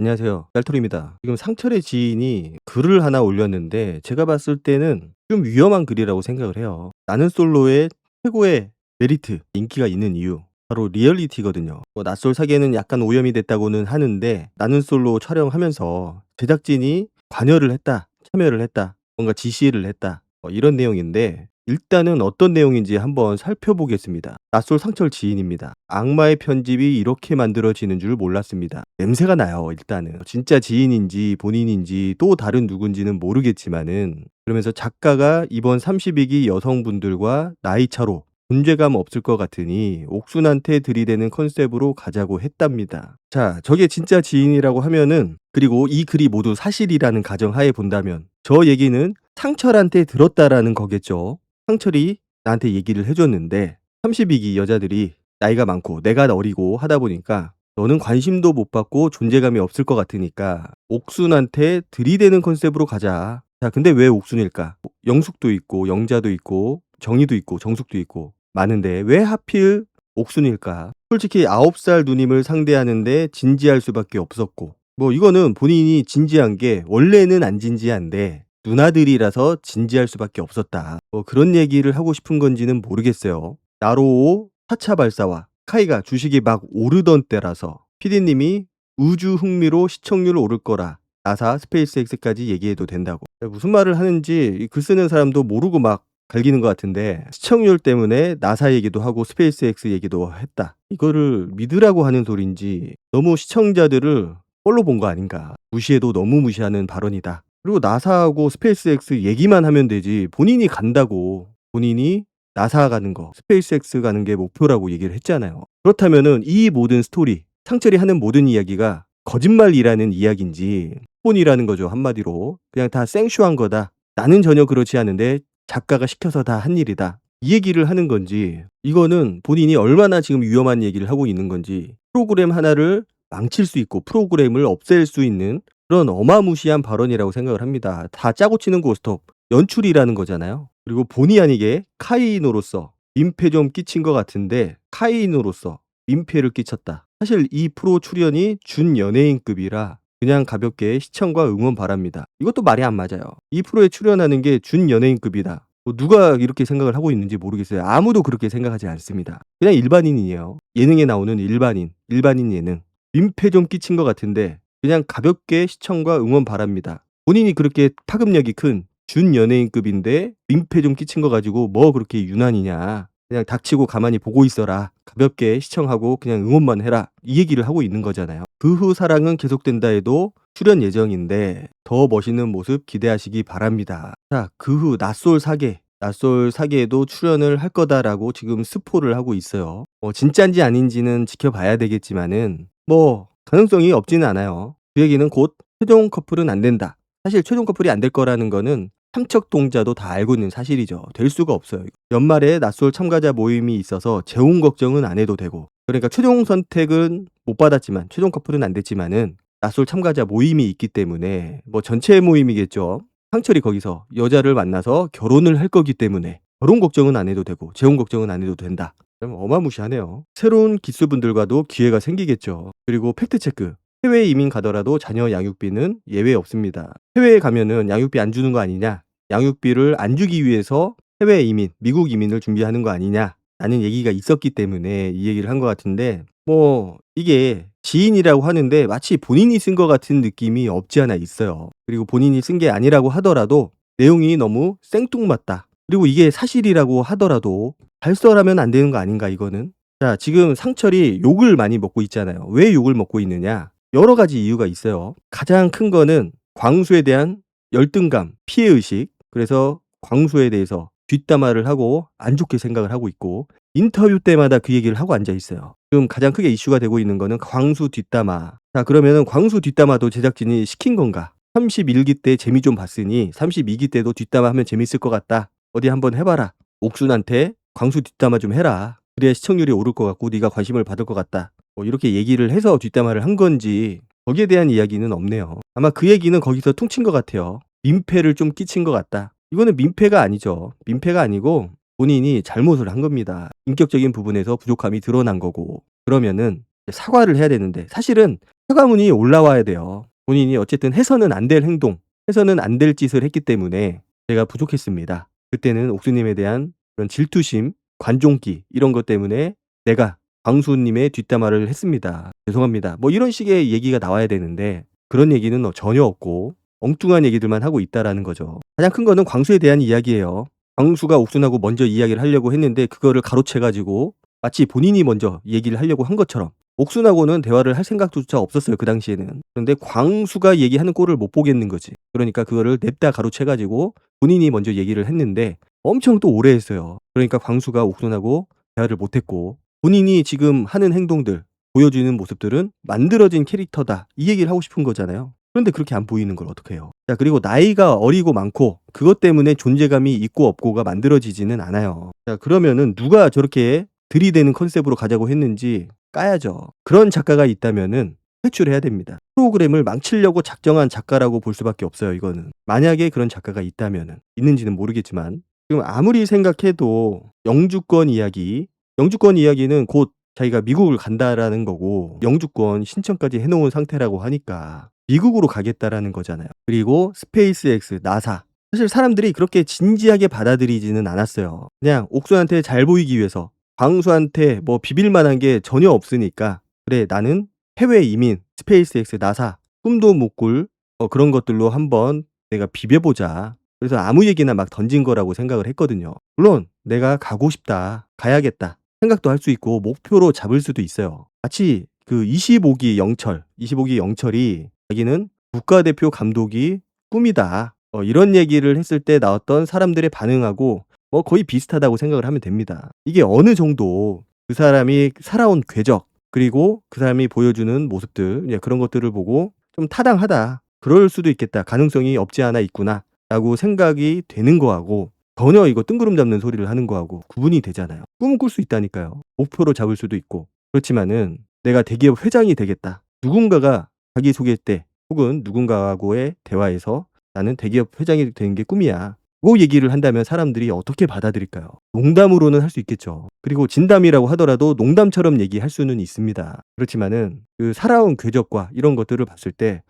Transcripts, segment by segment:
안녕하세요. 짤토리입니다. 지금 상철의 지인이 글을 하나 올렸는데 제가 봤을 때는 좀 위험한 글이라고 생각을 해요. 나는 솔로의 최고의 메리트, 인기가 있는 이유. 바로 리얼리티거든요. 낯솔 사계는 약간 오염이 됐다고는 하는데 나는 솔로 촬영하면서 제작진이 관여를 했다, 참여를 했다, 뭔가 지시를 했다. 이런 내용인데 일단은 어떤 내용인지 한번 살펴보겠습니다. 낯솔 상철 지인입니다. 악마의 편집이 이렇게 만들어지는 줄 몰랐습니다. 냄새가 나요, 일단은. 진짜 지인인지 본인인지 또 다른 누군지는 모르겠지만은 그러면서 작가가 이번 32기 여성분들과 나이차로 존재감 없을 것 같으니 옥순한테 들이대는 컨셉으로 가자고 했답니다. 자, 저게 진짜 지인이라고 하면은 그리고 이 글이 모두 사실이라는 가정하에 본다면 저 얘기는 상철한테 들었다라는 거겠죠. 상철이 나한테 얘기를 해줬는데 32기 여자들이 나이가 많고 내가 어리고 하다 보니까 너는 관심도 못 받고 존재감이 없을 것 같으니까 옥순한테 들이대는 컨셉으로 가자. 자, 근데 왜 옥순일까? 영숙도 있고 영자도 있고 정희도 있고 정숙도 있고 많은데 왜 하필 옥순일까? 솔직히 9살 누님을 상대하는데 진지할 수밖에 없었고 이거는 본인이 진지한 게 원래는 안 진지한데 누나들이라서 진지할 수밖에 없었다. 그런 얘기를 하고 싶은 건지는 모르겠어요. 나로오 4차 발사와 카이가 주식이 막 오르던 때라서 PD님이 우주 흥미로 시청률 오를 거라 나사 스페이스X까지 얘기해도 된다고. 무슨 말을 하는지 글 쓰는 사람도 모르고 막 갈기는 것 같은데 시청률 때문에 나사 얘기도 하고 스페이스X 얘기도 했다. 이거를 믿으라고 하는 소린지 너무 시청자들을 꼴로 본 거 아닌가. 무시해도 너무 무시하는 발언이다. 그리고 나사하고 스페이스X 얘기만 하면 되지 본인이 간다고 본인이 나사 가는 거 스페이스X 가는 게 목표라고 얘기를 했잖아요. 그렇다면은 이 모든 스토리 상철이 하는 모든 이야기가 거짓말이라는 이야기인지 혼이라는 거죠. 한마디로 그냥 다 생쇼한 거다. 나는 전혀 그렇지 않은데 작가가 시켜서 다 한 일이다. 이 얘기를 하는 건지 이거는 본인이 얼마나 지금 위험한 얘기를 하고 있는 건지 프로그램 하나를 망칠 수 있고 프로그램을 없앨 수 있는 그런 어마무시한 발언이라고 생각을 합니다. 다 짜고 치는 고스톱 연출이라는 거잖아요. 그리고 본의 아니게 카이인으로서 민폐 좀 끼친 것 같은데 카이인으로서 민폐를 끼쳤다. 사실 이 프로 출연이 준연예인급이라 그냥 가볍게 시청과 응원 바랍니다. 이것도 말이 안 맞아요. 이 프로에 출연하는 게 준연예인급이다. 누가 이렇게 생각을 하고 있는지 모르겠어요. 아무도 그렇게 생각하지 않습니다. 그냥 일반인이에요. 예능에 나오는 일반인 예능. 민폐 좀 끼친 것 같은데 그냥 가볍게 시청과 응원 바랍니다. 본인이 그렇게 파급력이 큰 준연예인급인데 민폐 좀 끼친 거 가지고 뭐 그렇게 유난이냐. 그냥 닥치고 가만히 보고 있어라. 가볍게 시청하고 그냥 응원만 해라. 이 얘기를 하고 있는 거잖아요. 그 후 사랑은 계속된다 해도 출연 예정인데 더 멋있는 모습 기대하시기 바랍니다. 자, 그 후 낯솔 사계에도 출연을 할 거다라고 지금 스포를 하고 있어요. 진짠지 아닌지는 지켜봐야 되겠지만은 가능성이 없지는 않아요. 그 얘기는 곧 최종 커플은 안 된다. 사실 최종 커플이 안 될 거라는 거는 삼척동자도 다 알고 있는 사실이죠. 될 수가 없어요. 연말에 낯솔 참가자 모임이 있어서 재혼 걱정은 안 해도 되고 그러니까 최종 선택은 못 받았지만 최종 커플은 안 됐지만은 낯솔 참가자 모임이 있기 때문에 전체 모임이겠죠. 상철이 거기서 여자를 만나서 결혼을 할 거기 때문에 결혼 걱정은 안 해도 되고 재혼 걱정은 안 해도 된다. 그럼 어마무시하네요. 새로운 기수분들과도 기회가 생기겠죠. 그리고 팩트체크. 해외 이민 가더라도 자녀 양육비는 예외 없습니다. 해외에 가면은 양육비 안 주는 거 아니냐? 양육비를 안 주기 위해서 해외 이민, 미국 이민을 준비하는 거 아니냐? 라는 얘기가 있었기 때문에 이 얘기를 한 것 같은데 이게 지인이라고 하는데 마치 본인이 쓴 것 같은 느낌이 없지 않아 있어요. 그리고 본인이 쓴 게 아니라고 하더라도 내용이 너무 생뚱맞다. 그리고 이게 사실이라고 하더라도 발설하면 안 되는 거 아닌가 이거는? 자, 지금 상철이 욕을 많이 먹고 있잖아요. 왜 욕을 먹고 있느냐? 여러 가지 이유가 있어요. 가장 큰 거는 광수에 대한 열등감, 피해의식. 그래서 광수에 대해서 뒷담화를 하고 안 좋게 생각을 하고 있고 인터뷰 때마다 그 얘기를 하고 앉아 있어요. 지금 가장 크게 이슈가 되고 있는 거는 광수 뒷담화. 자, 그러면은 광수 뒷담화도 제작진이 시킨 건가? 31기 때 재미 좀 봤으니 32기 때도 뒷담화 하면 재밌을 것 같다. 어디 한번 해봐라. 옥순한테 광수 뒷담화 좀 해라. 그래야 시청률이 오를 것 같고 네가 관심을 받을 것 같다. 이렇게 얘기를 해서 뒷담화를 한 건지 거기에 대한 이야기는 없네요. 아마 그 얘기는 거기서 퉁친 것 같아요. 민폐를 좀 끼친 것 같다. 이거는 민폐가 아니죠. 민폐가 아니고 본인이 잘못을 한 겁니다. 인격적인 부분에서 부족함이 드러난 거고 그러면은 사과를 해야 되는데 사실은 사과문이 올라와야 돼요. 본인이 어쨌든 해서는 안 될 행동, 해서는 안 될 짓을 했기 때문에 제가 부족했습니다. 그때는 옥수님에 대한 그런 질투심, 관종기 이런 것 때문에 내가 광수님의 뒷담화를 했습니다. 죄송합니다. 뭐 이런 식의 얘기가 나와야 되는데 그런 얘기는 전혀 없고 엉뚱한 얘기들만 하고 있다라는 거죠. 가장 큰 거는 광수에 대한 이야기예요. 광수가 옥순하고 먼저 이야기를 하려고 했는데 그거를 가로채 가지고 마치 본인이 먼저 얘기를 하려고 한 것처럼 옥순하고는 대화를 할 생각조차 없었어요, 그 당시에는. 그런데 광수가 얘기하는 꼴을 못 보겠는 거지. 그러니까 그거를 냅다 가로채 가지고 본인이 먼저 얘기를 했는데 엄청 또 오래 했어요. 그러니까 광수가 옥순하고 대화를 못 했고 본인이 지금 하는 행동들, 보여주는 모습들은 만들어진 캐릭터다. 이 얘기를 하고 싶은 거잖아요. 그런데 그렇게 안 보이는 걸 어떡해요. 자, 그리고 나이가 어리고 많고 그것 때문에 존재감이 있고 없고가 만들어지지는 않아요. 자, 그러면은 누가 저렇게 들이대는 컨셉으로 가자고 했는지 까야죠. 그런 작가가 있다면은 퇴출해야 됩니다. 프로그램을 망치려고 작정한 작가라고 볼 수밖에 없어요, 이거는. 만약에 그런 작가가 있다면은. 있는지는 모르겠지만 지금 아무리 생각해도 영주권 이야기는 곧 자기가 미국을 간다라는 거고 영주권 신청까지 해놓은 상태라고 하니까 미국으로 가겠다라는 거잖아요. 그리고 스페이스X, 나사. 사실 사람들이 그렇게 진지하게 받아들이지는 않았어요. 그냥 옥수한테 잘 보이기 위해서 광수한테 뭐 비빌 만한 게 전혀 없으니까 그래 나는 해외 이민, 스페이스X, 나사, 꿈도 못 꿀 그런 것들로 한번 내가 비벼보자. 그래서 아무 얘기나 막 던진 거라고 생각을 했거든요. 물론 내가 가고 싶다, 가야겠다 생각도 할 수 있고 목표로 잡을 수도 있어요. 마치 그 25기 영철이 자기는 국가대표 감독이 꿈이다. 이런 얘기를 했을 때 나왔던 사람들의 반응하고 뭐 거의 비슷하다고 생각을 하면 됩니다. 이게 어느 정도 그 사람이 살아온 궤적 그리고 그 사람이 보여주는 모습들 그런 것들을 보고 좀 타당하다. 그럴 수도 있겠다. 가능성이 없지 않아 있구나. 라고 생각이 되는 거하고 전혀 이거 뜬구름 잡는 소리를 하는 거하고 구분이 되잖아요. 꿈은 꿀 수 있다니까요. 목표로 잡을 수도 있고. 그렇지만은 내가 대기업 회장이 되겠다. 누군가가 자기소개 때 혹은 누군가하고의 대화에서 나는 대기업 회장이 되는 게 꿈이야. 그 얘기를 한다면 사람들이 어떻게 받아들일까요? 농담으로는 할 수 있겠죠. 그리고 진담이라고 하더라도 농담처럼 얘기할 수는 있습니다. 그렇지만은 그 살아온 궤적과 이런 것들을 봤을 때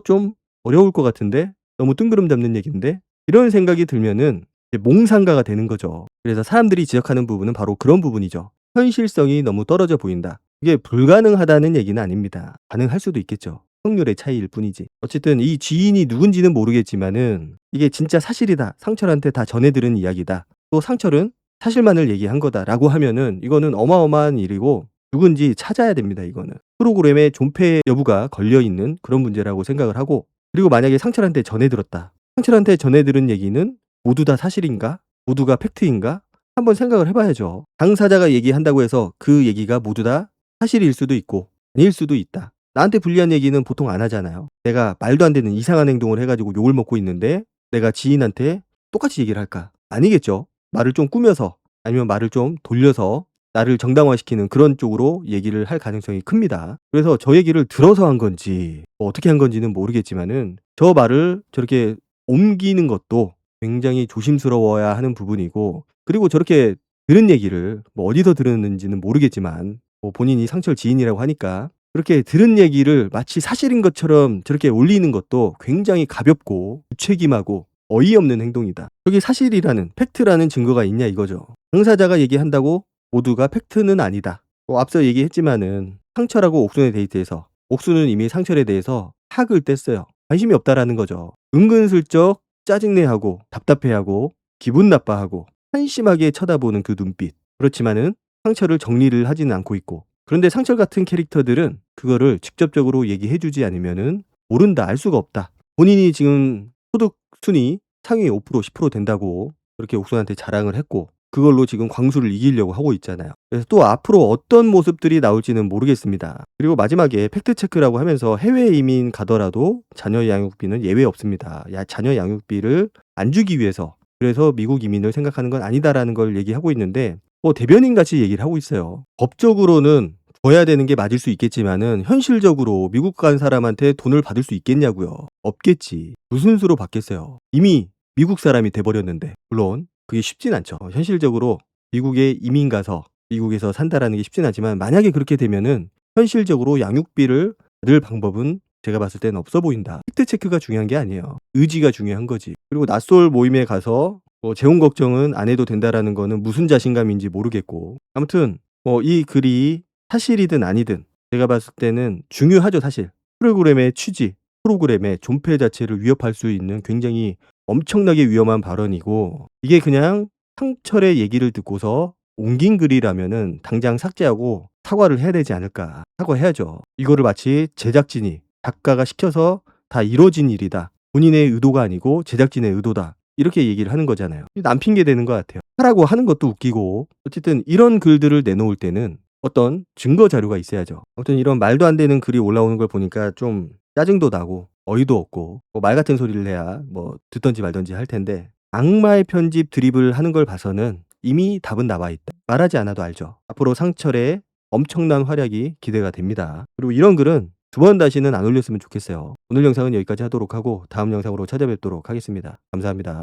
좀 어려울 것 같은데? 너무 뜬구름 잡는 얘기인데? 이런 생각이 들면은 이제 몽상가가 되는 거죠. 그래서 사람들이 지적하는 부분은 바로 그런 부분이죠. 현실성이 너무 떨어져 보인다. 이게 불가능하다는 얘기는 아닙니다. 가능할 수도 있겠죠. 확률의 차이일 뿐이지. 어쨌든 이 지인이 누군지는 모르겠지만은 이게 진짜 사실이다. 상철한테 다 전해 들은 이야기다. 또 상철은 사실만을 얘기한 거다라고 하면은 이거는 어마어마한 일이고 누군지 찾아야 됩니다, 이거는. 프로그램의 존폐 여부가 걸려 있는 그런 문제라고 생각을 하고 그리고 만약에 상철한테 전해 들었다. 상철한테 전해 들은 얘기는 모두 다 사실인가? 모두가 팩트인가? 한번 생각을 해 봐야죠. 당사자가 얘기한다고 해서 그 얘기가 모두 다 사실일 수도 있고 아닐 수도 있다. 나한테 불리한 얘기는 보통 안 하잖아요. 내가 말도 안 되는 이상한 행동을 해 가지고 욕을 먹고 있는데 내가 지인한테 똑같이 얘기를 할까? 아니겠죠. 말을 좀 꾸며서 아니면 말을 좀 돌려서 나를 정당화시키는 그런 쪽으로 얘기를 할 가능성이 큽니다. 그래서 저 얘기를 들어서 한 건지 뭐 어떻게 한 건지는 모르겠지만은 저 말을 저렇게 옮기는 것도 굉장히 조심스러워야 하는 부분이고 그리고 저렇게 들은 얘기를 뭐 어디서 들었는지는 모르겠지만 뭐 본인이 상철 지인이라고 하니까 그렇게 들은 얘기를 마치 사실인 것처럼 저렇게 올리는 것도 굉장히 가볍고 무책임하고 어이없는 행동이다. 저게 사실이라는 팩트라는 증거가 있냐 이거죠. 당사자가 얘기한다고 모두가 팩트는 아니다. 앞서 얘기했지만은 상철하고 옥순의 데이트에서 옥순은 이미 상철에 대해서 학을 뗐어요. 관심이 없다라는 거죠. 은근슬쩍 짜증내하고 답답해하고 기분 나빠하고 한심하게 쳐다보는 그 눈빛. 그렇지만은 상철을 정리를 하지는 않고 있고 그런데 상철 같은 캐릭터들은 그거를 직접적으로 얘기해주지 않으면은 모른다, 알 수가 없다. 본인이 지금 소득 순위 상위 5% 10% 된다고 그렇게 옥순한테 자랑을 했고 그걸로 지금 광수를 이기려고 하고 있잖아요. 그래서 또 앞으로 어떤 모습들이 나올지는 모르겠습니다. 그리고 마지막에 팩트체크라고 하면서 해외 이민 가더라도 자녀 양육비는 예외 없습니다. 자녀 양육비를 안 주기 위해서 그래서 미국 이민을 생각하는 건 아니다라는 걸 얘기하고 있는데 대변인 같이 얘기를 하고 있어요. 법적으로는 줘야 되는 게 맞을 수 있겠지만은 현실적으로 미국 간 사람한테 돈을 받을 수 있겠냐고요. 없겠지. 무슨 수로 받겠어요. 이미 미국 사람이 돼버렸는데 물론 그게 쉽진 않죠. 현실적으로 미국에 이민 가서 미국에서 산다라는 게 쉽진 않지만 만약에 그렇게 되면은 현실적으로 양육비를 늘 방법은 제가 봤을 때는 없어 보인다. 팩트 체크가 중요한 게 아니에요. 의지가 중요한 거지. 그리고 낯솔 모임에 가서 재혼 걱정은 안 해도 된다라는 거는 무슨 자신감인지 모르겠고, 아무튼 이 글이 사실이든 아니든 제가 봤을 때는 중요하죠, 사실. 프로그램의 취지, 프로그램의 존폐 자체를 위협할 수 있는 굉장히 엄청나게 위험한 발언이고, 이게 그냥 상철의 얘기를 듣고서 옮긴 글이라면은 당장 삭제하고 사과를 해야 되지 않을까. 사과해야죠. 이거를 마치 제작진이, 작가가 시켜서 다 이루어진 일이다. 본인의 의도가 아니고 제작진의 의도다. 이렇게 얘기를 하는 거잖아요. 남 핑계 대는 것 같아요. 하라고 하는 것도 웃기고, 어쨌든 이런 글들을 내놓을 때는 어떤 증거 자료가 있어야죠. 아무튼 이런 말도 안 되는 글이 올라오는 걸 보니까 좀 짜증도 나고 어이도 없고, 말 같은 소리를 해야 듣던지 말던지 할 텐데, 악마의 편집 드립을 하는 걸 봐서는 이미 답은 나와 있다. 말하지 않아도 알죠. 앞으로 상철의 엄청난 활약이 기대가 됩니다. 그리고 이런 글은 두 번 다시는 안 올렸으면 좋겠어요. 오늘 영상은 여기까지 하도록 하고 다음 영상으로 찾아뵙도록 하겠습니다. 감사합니다.